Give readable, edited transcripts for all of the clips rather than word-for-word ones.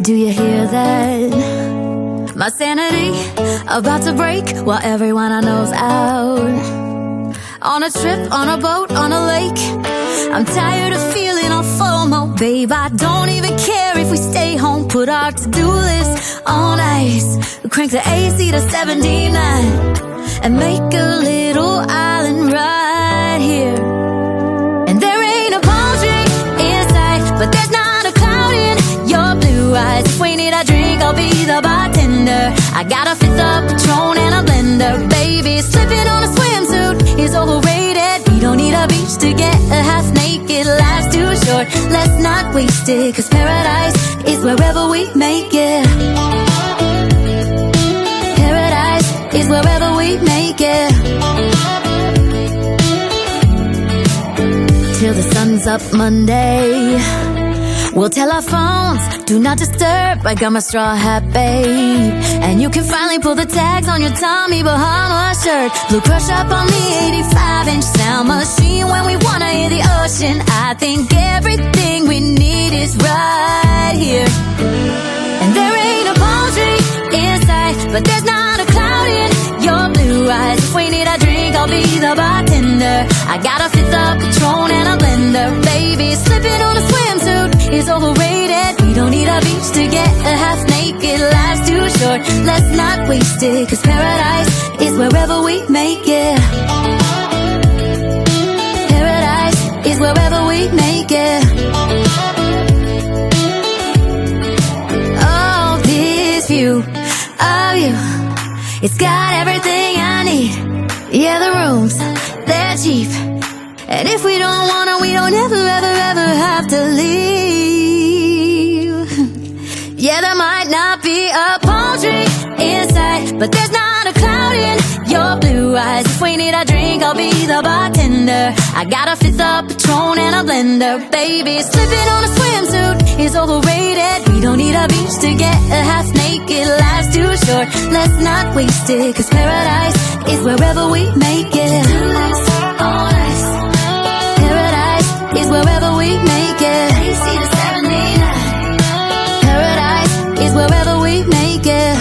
Do you hear that? My sanity about to break while everyone I know's out. On a trip, on a boat, on a lake. I'm tired of feeling all FOMO, babe. I don't even care if we stay home. Put our to-do list on ice. Crank the AC to 79 and make a little island right here. And there ain't a palm tree in sight, but there's not a cloud in your blue eyes. If we need a drink, I'll be the bartender. I got a fifth of Patron and a blender, baby. Slipping on a swimsuit is overrated. We don't need a beach to get a half naked. Life's too short, let's not waste it, 'cause paradise is wherever we make it. Paradise is wherever we make it. Till the sun's up Monday, we'll tell our phones, do not disturb. I got my straw hat, babe. And you can finally pull the tags on your Tommy Bahama shirt. Blue crush up on the 85-inch sound machine when we wanna hear the ocean. I think everything we need is right here. And there ain't a palm tree in sight, but there's not a cloud in your blue eyes. If we need a drink, I'll be the bartender. I got a fifth of Patron and a blender, baby. Slipping on a swimsuit is overrated. We don't need a beach to get a half naked. Life's too short, let's not waste it, 'cause paradise is wherever we make it. Paradise is wherever we make it. Oh, this view of you, it's got everything I need. Yeah, the rooms, they're cheap. And if we don't wanna, we don't ever, ever, ever have to leave. Yeah, there might not be a palm tree in sight, but there's not a cloud in your blue eyes. If we need a drink, I'll be the bartender. I got a fifth of Patron and a blender, baby. Slipping on a swimsuit is overrated. We don't need a beach to get a half naked. Life's too short, let's not waste it, 'cause paradise is wherever we make it. Paradise is wherever we make it. Paradise is wherever we make it.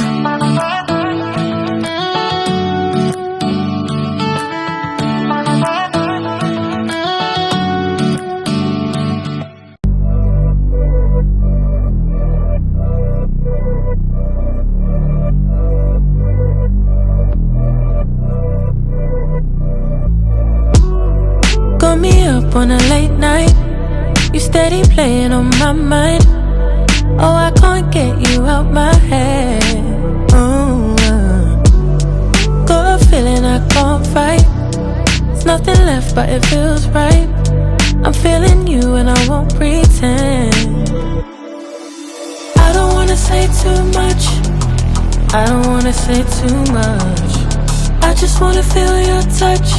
Got me up on a late night, you steady playing on my mind. Oh, I can't get you out my head. Got a feeling I can't fight. There's nothing left but it feels right. I'm feeling you and I won't pretend. I don't wanna say too much, I don't wanna say too much. I just wanna feel your touch.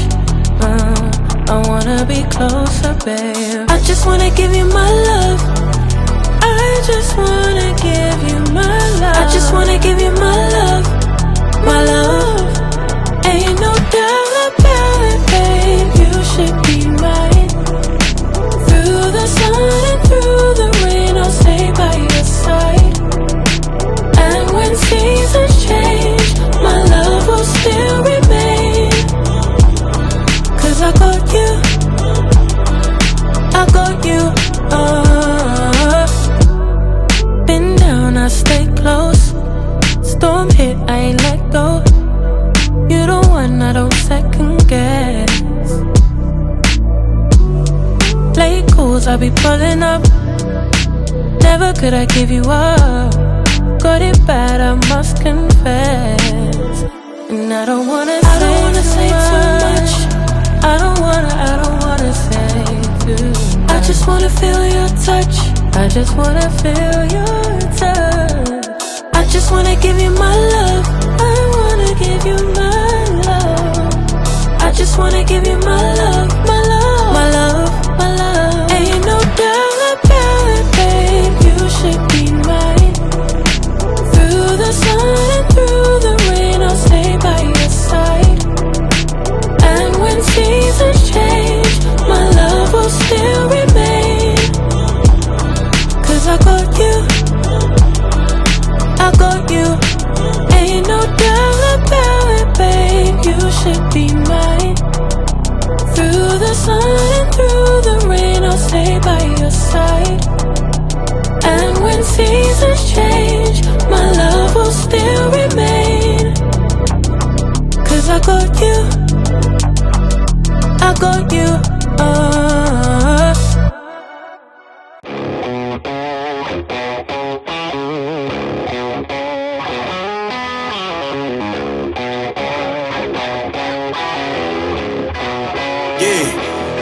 I wanna be closer, babe. I just wanna give you my love. I just wanna give you my love. I just wanna give you my love, my love. Ain't no doubt about it, babe. You should be mine. Through the sun and through the rain, I'll stay by your side. And when seasons change, my love will still remain. 'Cause I got you, I got you. Been down, I stay close. Storm hit, I ain't let go. You the one I don't second guess. Late calls, I be pulling up. Never could I give you up. Got it bad, I must confess. And I don't wanna say too much. I don't wanna say too much. I just wanna feel your touch. I just wanna feel your touch. I just wanna give you my love. I wanna give you my love. I just wanna give you my love, my love, my love, my love. Ain't no doubt about it, babe. You should be mine. Through the sun and through the rain, I'll stay by your side. And when seasons change, my love will still remain. 'Cause I got you, stay by your side. And when seasons change, my love will still remain. 'Cause I got you, I got you.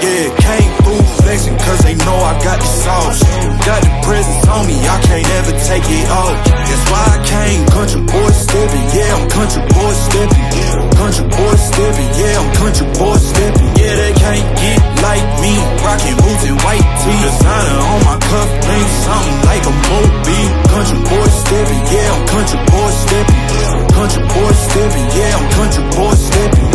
Yeah, came through flexing 'cause they know I got the sauce. Got the presents on me, I can't ever take it off. That's why I came country boy stepping. Yeah, I'm country boy stepping. Country boy stepping. Yeah, I'm country boy stepping. Yeah, they can't get like me. Rockin' boots and white tee. Designer on my cuff link, something like a Moby. Country boy stepping. Yeah, I'm country boy stepping. Country boy stepping. Yeah, I'm country boy stepping.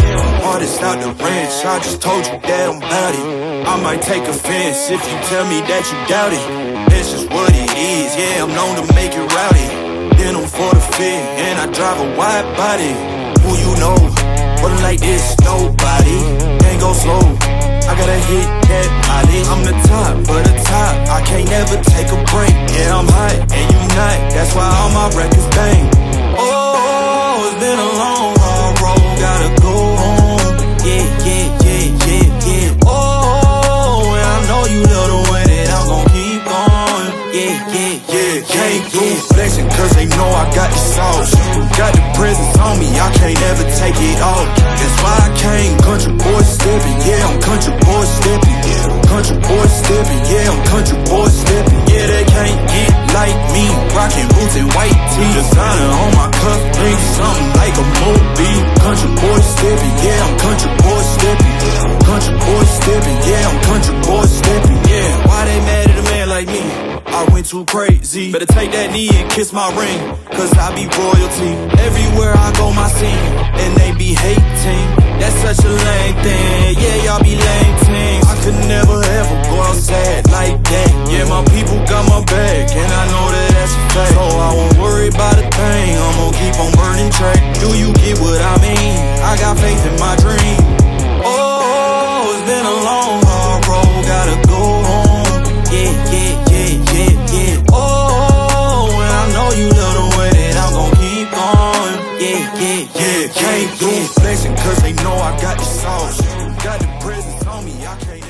Artist out the ranch, I just told you that I'm bout it. I might take offense if you tell me that you doubt it. That's just what it is, yeah, I'm known to make it rowdy. Then I'm for the fit, and I drive a wide body. Who you know, running like this, nobody. Can't go slow, I gotta hit that body. I'm the top for the top, I can't never take a break. Yeah, I'm hot, and you not, that's why all my records bang. Oh, it's been a long, hard road, gotta go home. Yeah. Oh, and I know you love the way that I'm gon' keep going. Yeah. Came through flexing 'cause they know I got the sauce. Got the presents on me, I can't ever take it off. That's why I came country boy stepping. Yeah, I'm country boy stepping. Country boy stepping. Yeah, I'm country boy stepping. Yeah, they can't get like me. Rockin' boots and white tee. Designer on my cuff link, something like a Moby. Country boy stepping. Yeah, I'm country boy stepping. Country boy stepping. Yeah, I'm country boy stepping. Yeah, why they mad at a man like me? I went too crazy. Better take that knee and kiss my ring, 'cause I be royalty. Everywhere I go, my scene, and they be hating. That's such a lame thing. Yeah, y'all be lame things. I could never ever go outside like that. Yeah, my people got my back, and I know that that's a fact. So I won't worry about a thing. I'm gonna keep on burning track. Do you get what I mean? I got faith in my dream. Oh, it's been a long, hard road, gotta go home. Yeah. Oh, and I know you love the way that I'm gon' keep going. Yeah. Came through flexing 'cause they know I got the sauce. Got the presents on me, I can't